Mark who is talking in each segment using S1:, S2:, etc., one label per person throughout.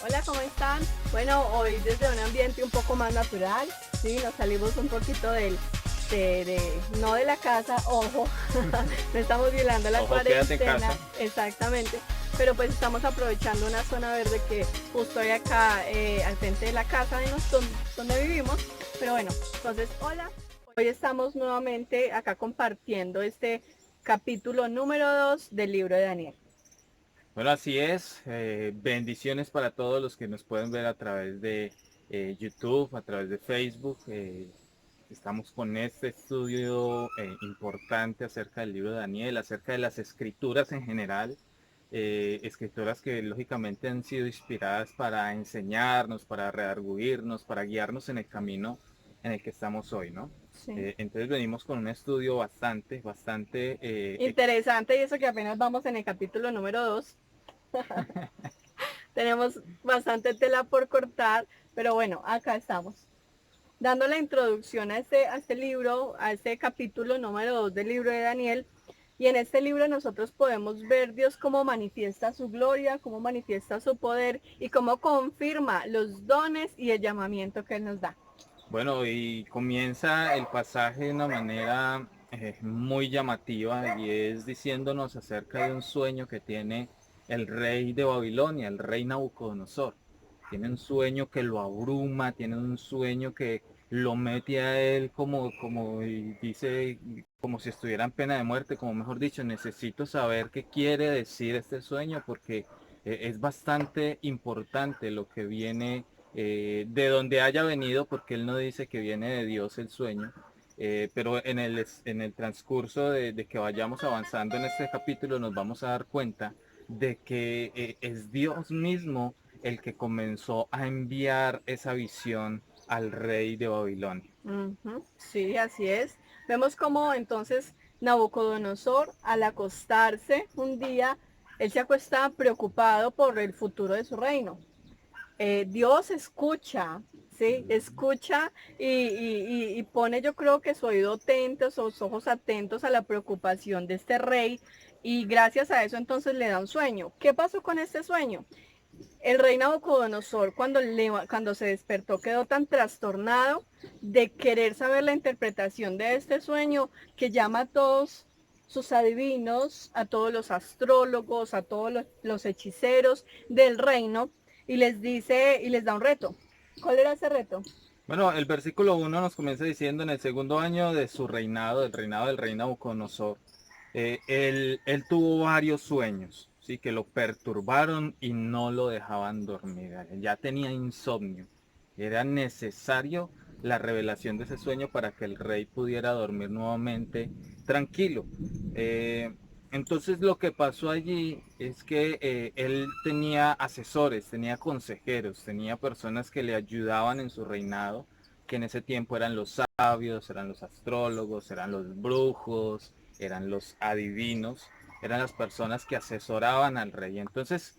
S1: Hola, ¿cómo están? Bueno, hoy desde un ambiente un poco más natural, sí, nos salimos un poquito no de la casa, ojo, no estamos violando la
S2: Ojo, quédate en
S1: cuarentena,
S2: casa.
S1: exactamente, pero pues estamos aprovechando una zona verde que justo hay acá al frente de la casa donde vivimos, pero bueno, entonces, hola, hoy estamos nuevamente acá compartiendo este capítulo número 2 del libro de Daniel.
S2: Bueno, así es. Bendiciones para todos los que nos pueden ver a través de YouTube, a través de Facebook. Estamos con este estudio importante acerca del libro de Daniel, acerca de las escrituras en general. Escrituras que lógicamente han sido inspiradas para enseñarnos, para redarguirnos, para guiarnos en el camino en el que estamos hoy, ¿no?
S1: Sí.
S2: Entonces venimos con un estudio bastante
S1: Interesante, y eso que apenas vamos en el capítulo número 2. Tenemos bastante tela por cortar, pero bueno, acá estamos. Dando la introducción a este libro, a este capítulo número 2 del libro de Daniel. Y en este libro nosotros podemos ver Dios cómo manifiesta su gloria, cómo manifiesta su poder y cómo confirma los dones y el llamamiento que Él nos da.
S2: Bueno, y comienza el pasaje de una manera muy llamativa y es diciéndonos acerca de un sueño que tiene el rey de Babilonia, el rey Nabucodonosor. Tiene un sueño que lo abruma, tiene un sueño que lo mete a él como y dice, como si estuviera en pena de muerte, como mejor dicho, necesito saber qué quiere decir este sueño porque es bastante importante lo que viene de donde haya venido, porque él no dice que viene de Dios el sueño, pero en el transcurso de que vayamos avanzando en este capítulo nos vamos a dar cuenta de que es Dios mismo el que comenzó a enviar esa visión al rey de Babilonia.
S1: Ujú, sí, así es. Vemos cómo entonces Nabucodonosor, al acostarse un día, él se acuesta preocupado por el futuro de su reino. Dios escucha, ¿sí? Escucha y pone, yo creo que su oído atento, sus ojos atentos a la preocupación de este rey, y gracias a eso entonces le da un sueño. ¿Qué pasó con este sueño? El rey Nabucodonosor, cuando se despertó, quedó tan trastornado de querer saber la interpretación de este sueño, que llama a todos sus adivinos, a todos los astrólogos, a todos los hechiceros del reino, y les dice, y les da un reto. ¿Cuál era ese reto?
S2: Bueno, el versículo 1 nos comienza diciendo en el segundo año de su reinado, del reinado del rey Nabucodonosor, él tuvo varios sueños, sí, que lo perturbaron y no lo dejaban dormir. Ya tenía insomnio. Era necesario la revelación de ese sueño para que el rey pudiera dormir nuevamente tranquilo. Eh, entonces lo que pasó allí es que él tenía asesores, tenía consejeros, tenía personas que le ayudaban en su reinado, que en ese tiempo eran los sabios, eran los astrólogos, eran los brujos, eran los adivinos, eran las personas que asesoraban al rey. Entonces,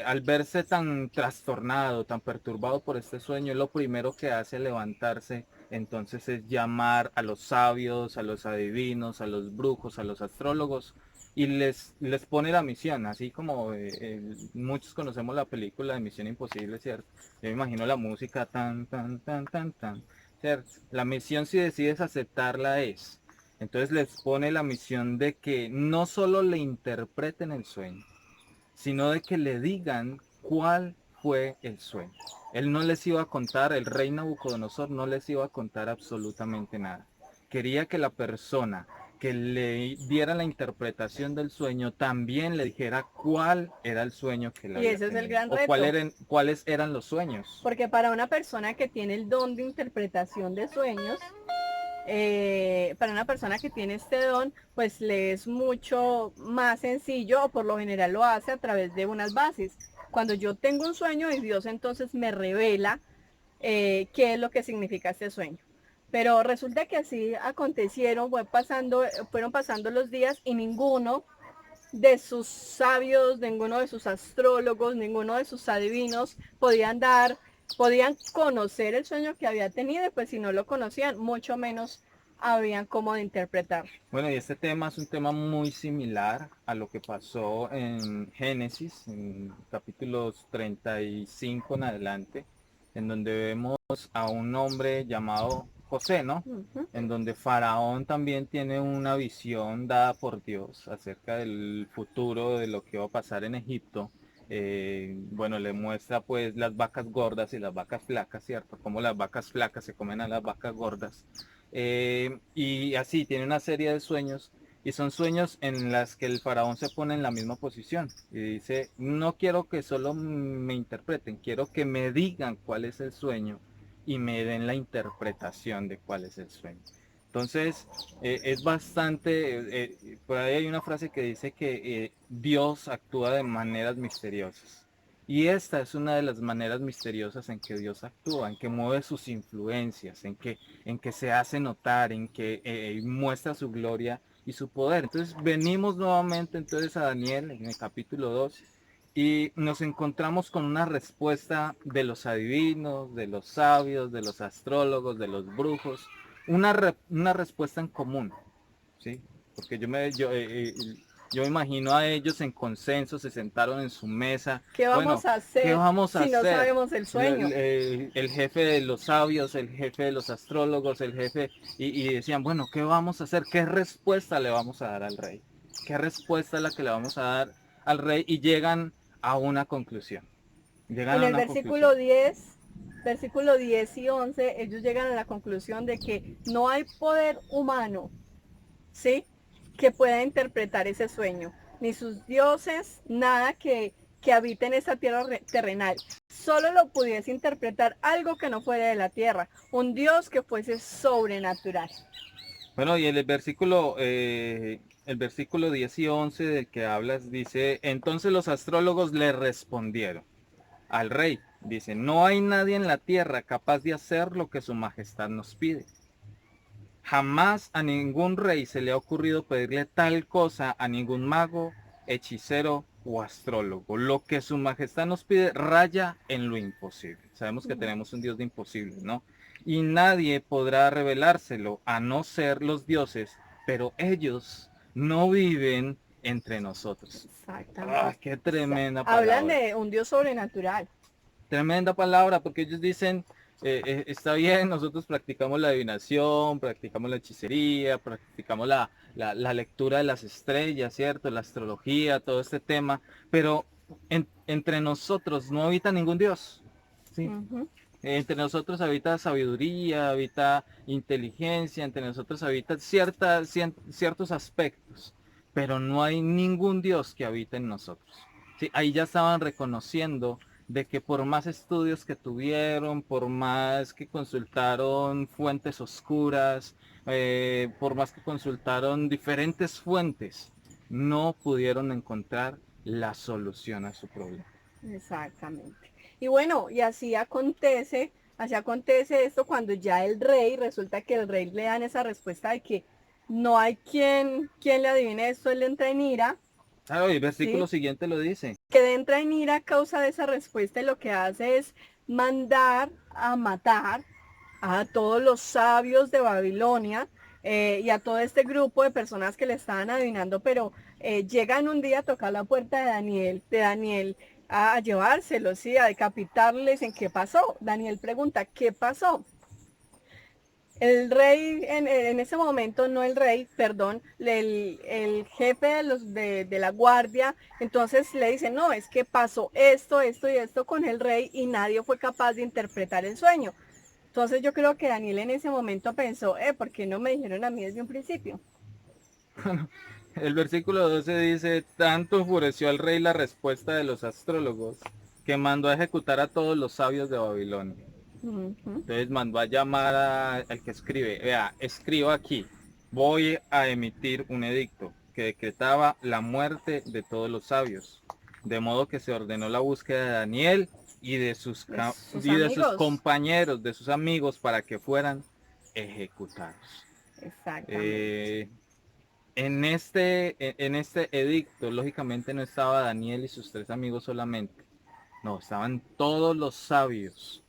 S2: al verse tan trastornado, tan perturbado por este sueño, lo primero que hace levantarse entonces es llamar a los sabios, a los adivinos, a los brujos, a los astrólogos y les pone la misión, así como muchos conocemos la película de Misión Imposible, ¿cierto? Yo me imagino la música tan, tan, tan, tan, tan, ¿cierto? La misión, si decides aceptarla, es. Entonces les pone la misión de que no solo le interpreten el sueño, sino de que le digan cuál fue el sueño. Él no les iba a contar, el rey Nabucodonosor no les iba a contar absolutamente nada. Quería que la persona que le diera la interpretación del sueño también le dijera cuál era el sueño que él
S1: Y
S2: había
S1: ese es el
S2: tenido
S1: gran
S2: o
S1: reto,
S2: cuáles eran los sueños.
S1: porque para una persona que tiene el don de interpretación de sueños, para una persona que tiene este don, pues le es mucho más sencillo, o por lo general lo hace a través de unas bases. Cuando yo tengo un sueño y Dios entonces me revela qué es lo que significa este sueño. Pero resulta que así acontecieron, fueron pasando los días, y ninguno de sus sabios, ninguno de sus astrólogos, ninguno de sus adivinos podían conocer el sueño que había tenido, y pues si no lo conocían, mucho menos habían cómo de interpretar.
S2: Bueno, y este tema es un tema muy similar a lo que pasó en Génesis, en capítulos 35 en adelante, en donde vemos a un hombre llamado José, ¿no?
S1: Ujú.
S2: En donde Faraón también tiene una visión dada por Dios acerca del futuro, de lo que va a pasar en Egipto. Bueno, le muestra pues las vacas gordas y las vacas flacas, ¿cierto? Cómo las vacas flacas se comen a las vacas gordas. Y así tiene una serie de sueños y son sueños en las que el faraón se pone en la misma posición y dice, no quiero que solo me interpreten, quiero que me digan cuál es el sueño y me den la interpretación de cuál es el sueño. Entonces, es bastante, por ahí hay una frase que dice que Dios actúa de maneras misteriosas. Y esta es una de las maneras misteriosas en que Dios actúa, en que mueve sus influencias, en que se hace notar, en que muestra su gloria y su poder. Entonces venimos nuevamente entonces a Daniel en el capítulo 2 y nos encontramos con una respuesta de los adivinos, de los sabios, de los astrólogos, de los brujos, una respuesta en común, ¿sí? Porque yo me imagino a ellos en consenso, se sentaron en su mesa.
S1: ¿Qué
S2: Bueno,
S1: vamos a
S2: ¿qué
S1: hacer
S2: vamos a
S1: si no
S2: hacer?
S1: sabemos el sueño?
S2: El jefe de los sabios, el jefe de los astrólogos, el jefe, y decían, bueno, ¿qué vamos a hacer? ¿Qué respuesta le vamos a dar al rey? ¿Qué respuesta es la que le vamos a dar al rey? Y llegan a una conclusión. Llegan
S1: En
S2: a
S1: el
S2: una conclusión.
S1: versículo 10 y 11, ellos llegan a la conclusión de que no hay poder humano, ¿sí? Que pueda interpretar ese sueño, ni sus dioses, nada que habite en esa tierra terrenal. Solo lo pudiese interpretar algo que no fuera de la tierra, un Dios que fuese sobrenatural.
S2: Bueno, y el versículo 10 y 11 del que hablas dice, entonces los astrólogos le respondieron al rey, dice, no hay nadie en la tierra capaz de hacer lo que su majestad nos pide. Jamás a ningún rey se le ha ocurrido pedirle tal cosa a ningún mago, hechicero o astrólogo. Lo que su majestad nos pide raya en lo imposible. Sabemos que tenemos un Dios de imposibles, ¿no? Y nadie podrá revelárselo a no ser los dioses, pero ellos no viven entre nosotros. Ah,
S1: Exactamente.
S2: qué tremenda
S1: Hablan
S2: palabra.
S1: de un Dios sobrenatural.
S2: Tremenda palabra, porque ellos dicen, está bien, nosotros practicamos la adivinación, practicamos la hechicería, practicamos la lectura de las estrellas, ¿cierto? La astrología, todo este tema, pero entre nosotros no habita ningún Dios, ¿sí?
S1: Ujú.
S2: Entre nosotros habita sabiduría, habita inteligencia, entre nosotros habita ciertos aspectos, pero no hay ningún Dios que habite en nosotros. Sí, ahí ya estaban reconociendo de que por más estudios que tuvieron, por más que consultaron fuentes oscuras, por más que consultaron diferentes fuentes, no pudieron encontrar la solución a su problema.
S1: Exactamente. Y bueno, y así acontece esto cuando ya el rey, resulta que el rey le dan esa respuesta de que no hay quien le adivine esto, él entra en ira,
S2: Claro, y el versículo
S1: ¿sí?
S2: siguiente lo dice.
S1: Que entra en ira a causa de esa respuesta y lo que hace es mandar a matar a todos los sabios de Babilonia y a todo este grupo de personas que le estaban adivinando, pero llegan un día a tocar la puerta de Daniel a llevárselo, ¿sí? A decapitarles en qué pasó. Daniel pregunta, ¿qué pasó? El rey, en ese momento, no el rey, perdón, el jefe de la guardia, entonces le dice, no, es que pasó esto, esto y esto con el rey y nadie fue capaz de interpretar el sueño. Entonces yo creo que Daniel en ese momento pensó, ¿por qué no me dijeron a mí desde un principio?
S2: El versículo 12 dice, tanto enfureció al rey la respuesta de los astrólogos, que mandó a ejecutar a todos los sabios de Babilonia.
S1: Ujú.
S2: Entonces mandó a llamar al que escribe, vea, escriba aquí, voy a emitir un edicto que decretaba la muerte de todos los sabios. De modo que se ordenó la búsqueda de Daniel y
S1: De sus
S2: y de sus
S1: amigos.
S2: compañeros, de sus amigos, para que fueran ejecutados.
S1: Exactamente.
S2: Eh, en este edicto, lógicamente no estaba Daniel y sus tres amigos solamente. No, estaban todos los sabios.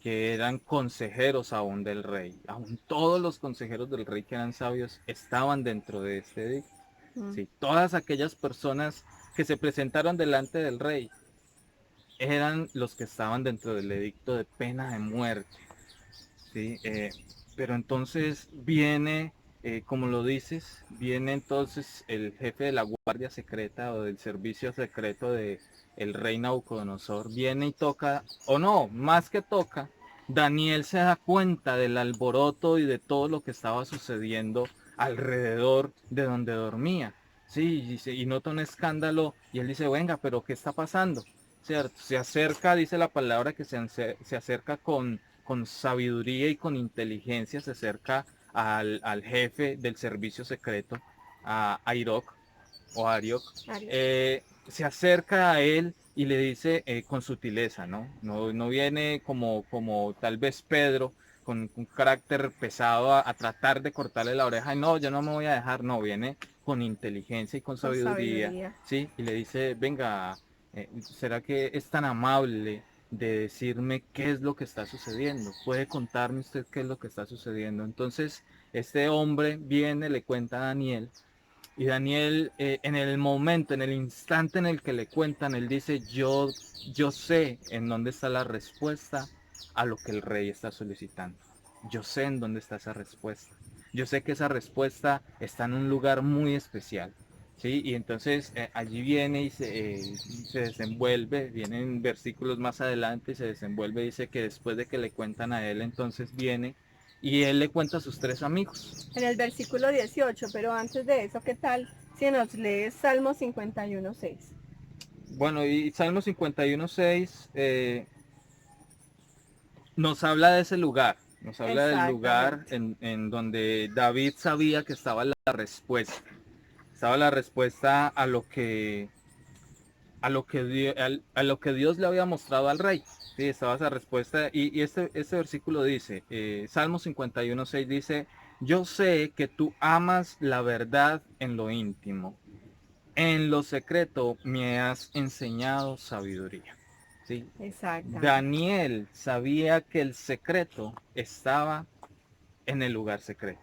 S2: que eran consejeros aún del rey. Aún todos los consejeros del rey que eran sabios estaban dentro de este edicto.
S1: Mm.
S2: Sí, todas aquellas personas que se presentaron delante del rey eran los que estaban dentro del edicto de pena de muerte. ¿Sí? Pero entonces viene, como lo dices, viene entonces el jefe de la guardia secreta o del servicio secreto de el rey Nabucodonosor, viene y toca, o no, más que toca, Daniel se da cuenta del alboroto y de todo lo que estaba sucediendo alrededor de donde dormía. Sí, y nota un escándalo y él dice, venga, pero ¿qué está pasando? ¿Cierto? Se acerca, dice la palabra, que se acerca con sabiduría y con inteligencia, se acerca al jefe del servicio secreto, a Arioc o Arioc,
S1: Ariel.
S2: se acerca a él y le dice con sutileza, ¿no? No viene como tal vez Pedro, con un carácter pesado a tratar de cortarle la oreja, y no, yo no me voy a dejar, no, viene con inteligencia y con
S1: Con
S2: sabiduría,
S1: sabiduría.
S2: ¿sí? Y le dice, venga, ¿será que es tan amable de decirme qué es lo que está sucediendo? ¿Puede contarme usted qué es lo que está sucediendo? Entonces, este hombre viene, le cuenta a Daniel, y Daniel, en el momento, en el instante en el que le cuentan, él dice, yo sé en dónde está la respuesta a lo que el rey está solicitando. Yo sé en dónde está esa respuesta. Yo sé que esa respuesta está en un lugar muy especial. ¿Sí? Y entonces allí viene y se desenvuelve, vienen versículos más adelante y se desenvuelve, dice que después de que le cuentan a él, entonces viene y él le cuenta a sus tres amigos.
S1: En el versículo 18, pero antes de eso, ¿qué tal si nos lees Salmo 51:6?
S2: Bueno, y Salmo 51:6 nos habla de ese lugar, nos habla del lugar
S1: Exactamente.
S2: en donde David sabía que estaba la respuesta a lo que Dios le había mostrado al rey. Sí, estaba esa respuesta y este versículo dice, Salmo 51:6 dice, yo sé que tú amas la verdad en lo íntimo. En lo secreto me has enseñado sabiduría. ¿Sí?
S1: Exactamente.
S2: Daniel sabía que el secreto estaba en el lugar secreto.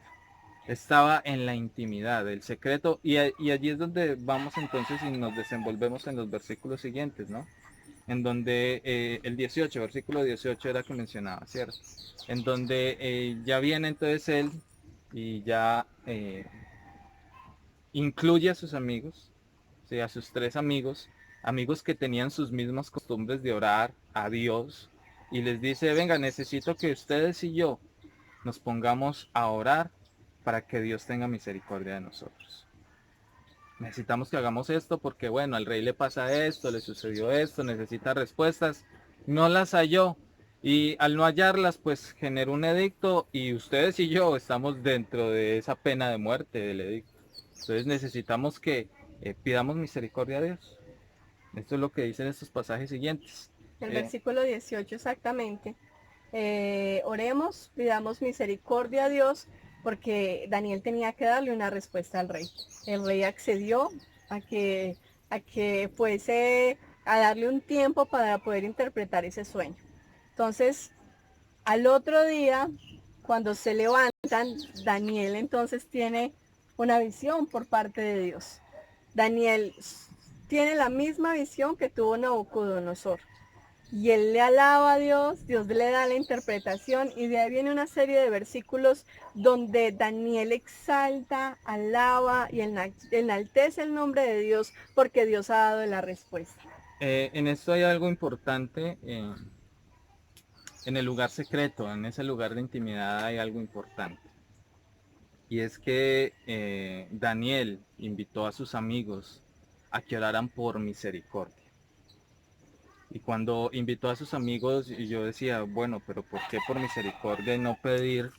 S2: Estaba en la intimidad, el secreto. Y allí es donde vamos entonces y nos desenvolvemos en los versículos siguientes, ¿no? En donde el 18, versículo 18 era que mencionaba, ¿cierto? En donde ya viene entonces él y ya incluye a sus amigos, ¿sí? A sus tres amigos, amigos que tenían sus mismas costumbres de orar a Dios, y les dice, venga, necesito que ustedes y yo nos pongamos a orar para que Dios tenga misericordia de nosotros. Necesitamos que hagamos esto porque, bueno, al rey le pasa esto, le sucedió esto, necesita respuestas, no las halló. Y al no hallarlas, pues generó un edicto y ustedes y yo estamos dentro de esa pena de muerte del edicto. Entonces necesitamos que pidamos misericordia a Dios. Esto es lo que dicen estos pasajes siguientes.
S1: El
S2: Eh,
S1: versículo 18 exactamente. Oremos, pidamos misericordia a Dios, porque Daniel tenía que darle una respuesta al rey. El rey accedió a que fuese a darle un tiempo para poder interpretar ese sueño. Entonces, al otro día, cuando se levantan, Daniel entonces tiene una visión por parte de Dios. Daniel tiene la misma visión que tuvo Nabucodonosor. Y él le alaba a Dios, Dios le da la interpretación y de ahí viene una serie de versículos donde Daniel exalta, alaba y enaltece el nombre de Dios porque Dios ha dado la respuesta.
S2: en esto hay algo importante, en el lugar secreto, en ese lugar de intimidad hay algo importante. Y es que Daniel invitó a sus amigos a que oraran por misericordia. Y cuando invitó a sus amigos, yo decía, bueno, pero ¿por qué por misericordia y no pedir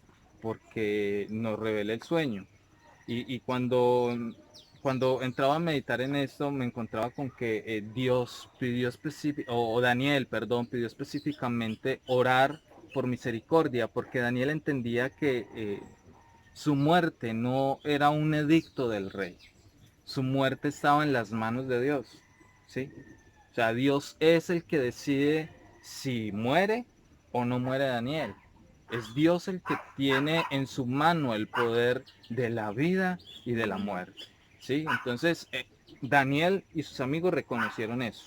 S2: porque nos revele el sueño? Y cuando entraba a meditar en esto, me encontraba con que Dios pidió o Daniel, perdón, pidió específicamente orar por misericordia, porque Daniel entendía que su muerte no era un edicto del rey, su muerte estaba en las manos de Dios, ¿sí? O sea, Dios es el que decide si muere o no muere Daniel. Es Dios el que tiene en su mano el poder de la vida y de la muerte. ¿Sí? Entonces, Daniel y sus amigos reconocieron eso,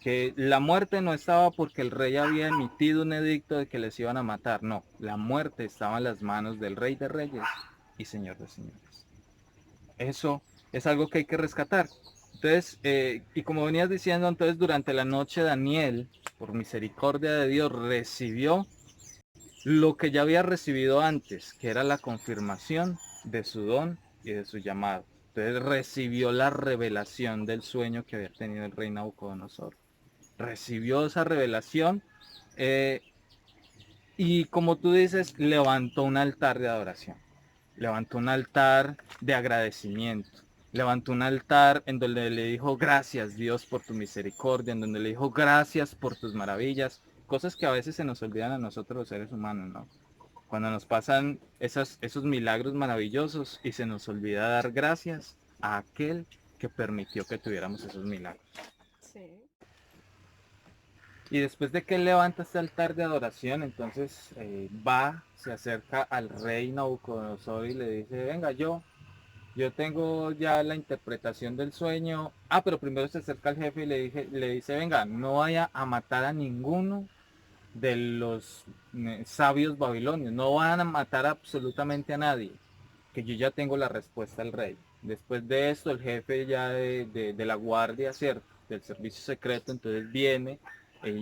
S2: que la muerte no estaba porque el rey había emitido un edicto de que les iban a matar, no, la muerte estaba en las manos del Rey de Reyes y Señor de Señores. Eso es algo que hay que rescatar. Entonces, y como venías diciendo, entonces durante la noche Daniel, por misericordia de Dios, recibió lo que ya había recibido antes, que era la confirmación de su don y de su llamado. Entonces recibió la revelación del sueño que había tenido el rey Nabucodonosor. Recibió esa revelación eh, y como tú dices, levantó un altar de adoración. Levantó un altar de agradecimiento. Levantó un altar en donde le dijo gracias Dios por tu misericordia, en donde le dijo gracias por tus maravillas, cosas que a veces se nos olvidan a nosotros los seres humanos, ¿no? Cuando nos pasan esos milagros maravillosos y se nos olvida dar gracias a aquel que permitió que tuviéramos esos milagros.
S1: Sí.
S2: Y después de que él levanta este altar de adoración, entonces va, se acerca al rey Nabucodonosor y le dice, venga, yo tengo ya la interpretación del sueño. Ah, pero primero se acerca al jefe y le dice, venga, no vaya a matar a ninguno de los sabios babilonios, no van a matar absolutamente a nadie, que yo ya tengo la respuesta al rey. Después de esto, el jefe ya de la guardia, ¿cierto? Del servicio secreto, entonces viene,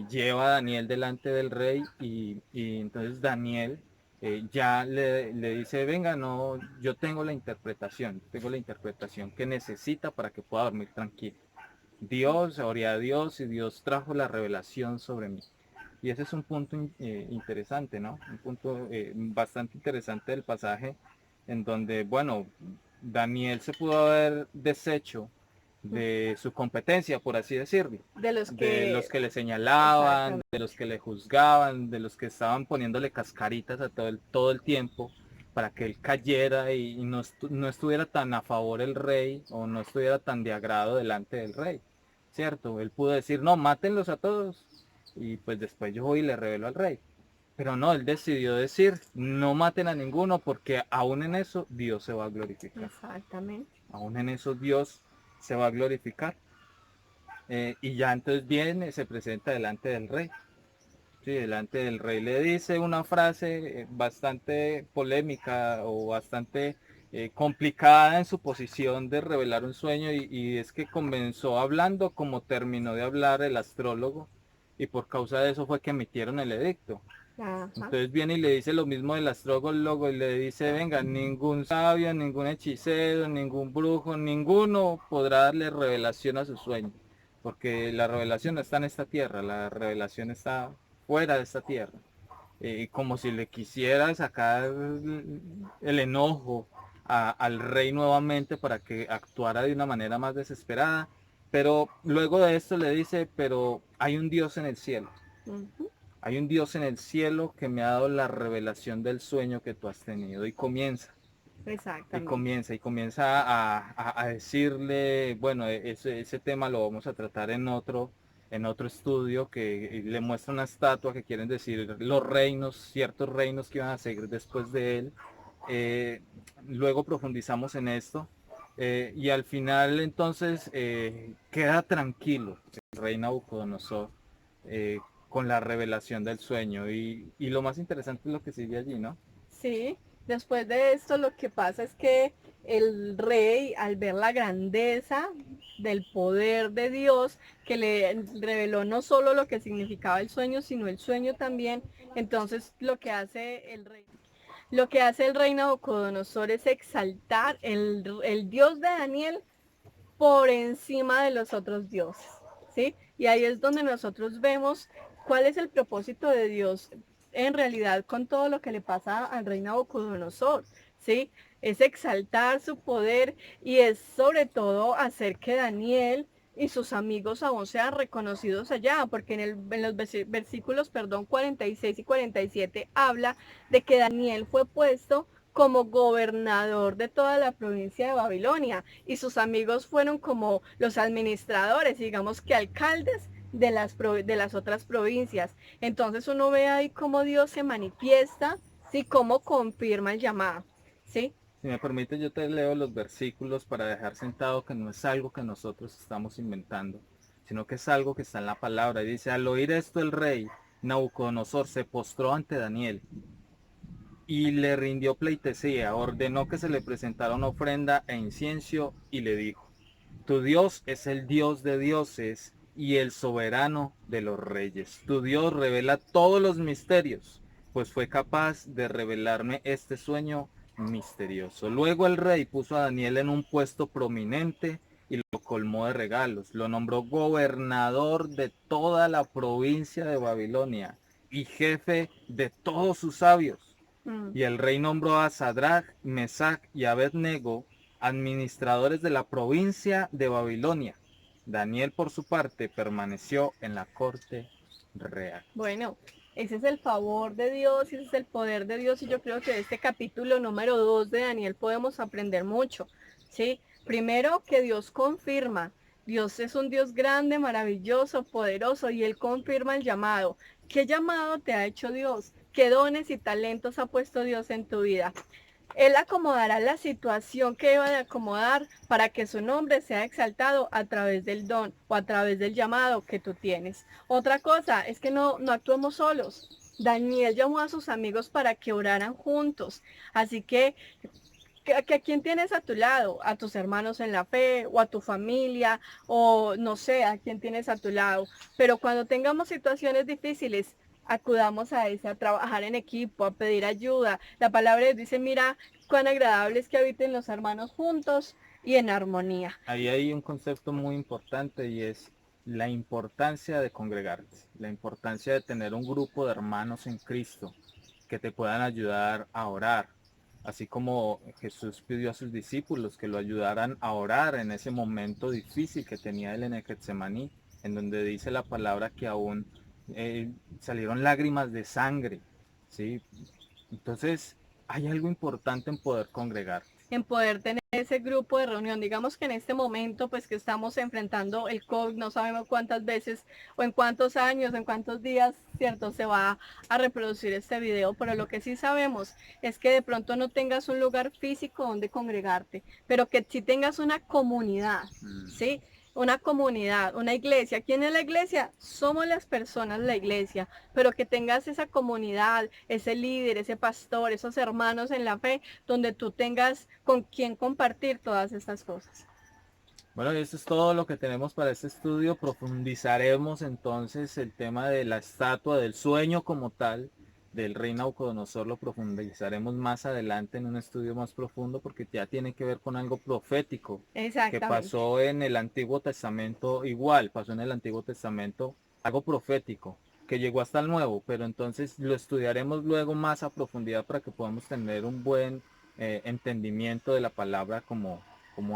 S2: lleva a Daniel delante del rey y entonces Daniel ya le dice, venga, no, yo tengo la interpretación que necesita para que pueda dormir tranquilo. Dios, oré a Dios y Dios trajo la revelación sobre mí. Y ese es un punto interesante, ¿no? Un punto bastante interesante del pasaje en donde, bueno, Daniel se pudo haber deshecho de su competencia, por así decirlo,
S1: De los
S2: de
S1: que,
S2: los que le señalaban, de los que le juzgaban, de los que estaban poniéndole cascaritas a todo el tiempo para que él cayera y no estuviera tan a favor el rey o no estuviera tan de agrado delante del rey, ¿cierto? Él pudo decir, no, mátenlos a todos y pues después yo voy y le revelo al rey. Pero no, él decidió decir, no maten a ninguno porque aún en eso Dios se va a glorificar.
S1: exactamente.
S2: Aún en eso Dios se va a glorificar. Y ya entonces viene, se presenta delante del rey. Sí, delante del rey le dice una frase bastante polémica o bastante complicada en su posición de revelar un sueño y es que comenzó hablando como terminó de hablar el astrólogo y por causa de eso fue que emitieron el edicto.
S1: Ajá.
S2: Entonces viene y le dice lo mismo del astrólogo y le dice, venga, ningún sabio, ningún hechicero, ningún brujo, ninguno podrá darle revelación a su sueño, porque la revelación no está en esta tierra, la revelación está fuera de esta tierra. Como si le quisiera sacar el enojo al rey nuevamente para que actuara de una manera más desesperada. Pero luego de esto le dice, pero hay un Dios en el cielo.
S1: Ujú.
S2: Hay un Dios en el cielo que me ha dado la revelación del sueño que tú has tenido.
S1: Exactamente.
S2: Y comienza a decirle, bueno, ese tema lo vamos a tratar en otro estudio que le muestra una estatua que quieren decir los reinos, ciertos reinos que iban a seguir después de él. Eh, Luego profundizamos en esto. Y al final entonces queda tranquilo el rey Nabucodonosor eh, con la revelación del sueño. Y lo más interesante es lo que sigue allí, ¿no?
S1: Sí, después de esto lo que pasa es que el rey, al ver la grandeza del poder de Dios, que le reveló no solo lo que significaba el sueño, sino el sueño también, entonces lo que hace el rey Nabucodonosor es exaltar el Dios de Daniel por encima de los otros dioses, ¿sí? Y ahí es donde nosotros vemos cuál es el propósito de Dios en realidad con todo lo que le pasa al rey Nabucodonosor, ¿sí? Es exaltar su poder y es sobre todo hacer que Daniel y sus amigos aún sean reconocidos allá, porque en los versículos, 46 y 47 habla de que Daniel fue puesto como gobernador de toda la provincia de Babilonia y sus amigos fueron como los administradores, digamos que alcaldes de las otras provincias. Entonces uno ve ahí cómo Dios se manifiesta, ¿sí? Cómo confirma el llamado, ¿sí?
S2: Si me permite, yo te leo los versículos para dejar sentado que no es algo que nosotros estamos inventando, sino que es algo que está en la palabra. Y dice, al oír esto el rey Nabucodonosor se postró ante Daniel y le rindió pleitesía, ordenó que se le presentara una ofrenda e incienso y le dijo, tu Dios es el Dios de dioses y el soberano de los reyes. Tu Dios revela todos los misterios, pues fue capaz de revelarme este sueño misterioso. Luego el rey puso a Daniel en un puesto prominente y lo colmó de regalos. Lo nombró gobernador de toda la provincia de Babilonia y jefe de todos sus sabios.
S1: Mm.
S2: Y el rey nombró a Sadrach, Mesach y Abednego administradores de la provincia de Babilonia. Daniel, por su parte, permaneció en la corte real.
S1: Bueno, ese es el favor de Dios y ese es el poder de Dios y yo creo que de este capítulo número 2 de Daniel podemos aprender mucho, ¿sí? Primero que Dios confirma, Dios es un Dios grande, maravilloso, poderoso y Él confirma el llamado. ¿Qué llamado te ha hecho Dios? ¿Qué dones y talentos ha puesto Dios en tu vida? Él acomodará la situación que deba de acomodar para que su nombre sea exaltado a través del don o a través del llamado que tú tienes. Otra cosa es que no actuemos solos. Daniel llamó a sus amigos para que oraran juntos. Así que a quién tienes a tu lado, a tus hermanos en la fe o a tu familia o no sé, a quién tienes a tu lado. Pero cuando tengamos situaciones difíciles, acudamos a ese, a trabajar en equipo, a pedir ayuda. La palabra de Dios dice, mira, cuán agradable es que habiten los hermanos juntos y en armonía.
S2: Ahí hay un concepto muy importante y es la importancia de congregarte, la importancia de tener un grupo de hermanos en Cristo que te puedan ayudar a orar, así como Jesús pidió a sus discípulos que lo ayudaran a orar en ese momento difícil que tenía él en el Getsemaní, en donde dice la palabra que aún salieron lágrimas de sangre, ¿sí? Entonces, hay algo importante en poder congregar.
S1: En poder tener ese grupo de reunión. Digamos que en este momento, pues que estamos enfrentando el COVID, no sabemos cuántas veces o en cuántos años, en cuántos días, ¿cierto? Se va a reproducir este video, pero lo que sí sabemos es que de pronto no tengas un lugar físico donde congregarte, pero que sí tengas una comunidad, ¿sí? Una comunidad, una iglesia. ¿Quién es la iglesia? Somos las personas la iglesia, pero que tengas esa comunidad, ese líder, ese pastor, esos hermanos en la fe, donde tú tengas con quien compartir todas estas cosas.
S2: Bueno, y eso es todo lo que tenemos para este estudio. Profundizaremos entonces el tema de la estatua, del sueño como tal, del rey Nabucodonosor. Lo profundizaremos más adelante en un estudio más profundo porque ya tiene que ver con algo profético que
S1: Exactamente.
S2: pasó en el Antiguo Testamento igual, pasó en el Antiguo Testamento algo profético que llegó hasta el Nuevo, pero entonces lo estudiaremos luego más a profundidad para que podamos tener un buen entendimiento de la palabra como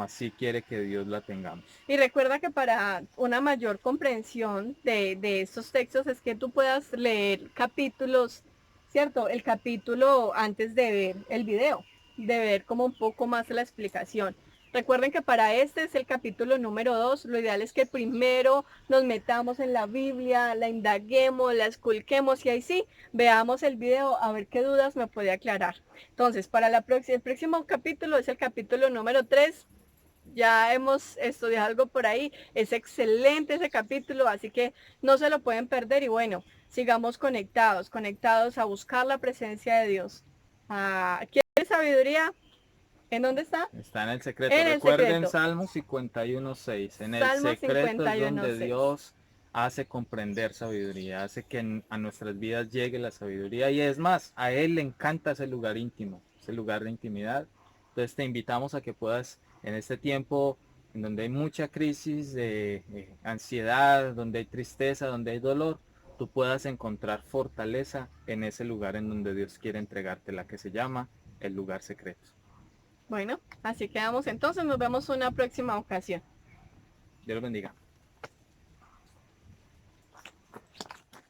S2: así quiere que Dios la tengamos.
S1: Y recuerda que para una mayor comprensión de estos textos es que tú puedas leer capítulos, ¿cierto? El capítulo antes de ver el video, de ver como un poco más la explicación. Recuerden que para este es el capítulo número 2. Lo ideal es que primero nos metamos en la Biblia, la indaguemos, la esculquemos y ahí sí, veamos el video a ver qué dudas me puede aclarar. Entonces, para el próximo capítulo es el capítulo número 3. Ya hemos estudiado algo por ahí, es excelente ese capítulo, así que no se lo pueden perder y bueno, sigamos conectados, conectados a buscar la presencia de Dios. ¿Quieres sabiduría? ¿En dónde está?
S2: Está en el secreto.
S1: En el
S2: Recuerden
S1: secreto.
S2: Salmo 51:6. En el
S1: Salmo
S2: secreto es
S1: 51,
S2: donde
S1: 6.
S2: Dios hace comprender sabiduría, hace que a nuestras vidas llegue la sabiduría. Y es más, a Él le encanta ese lugar íntimo, ese lugar de intimidad. Entonces te invitamos a que puedas en este tiempo en donde hay mucha crisis de ansiedad, donde hay tristeza, donde hay dolor, tú puedas encontrar fortaleza en ese lugar en donde Dios quiere entregarte, la que se llama el lugar secreto.
S1: Bueno, así quedamos entonces, nos vemos una próxima ocasión.
S2: Dios los bendiga.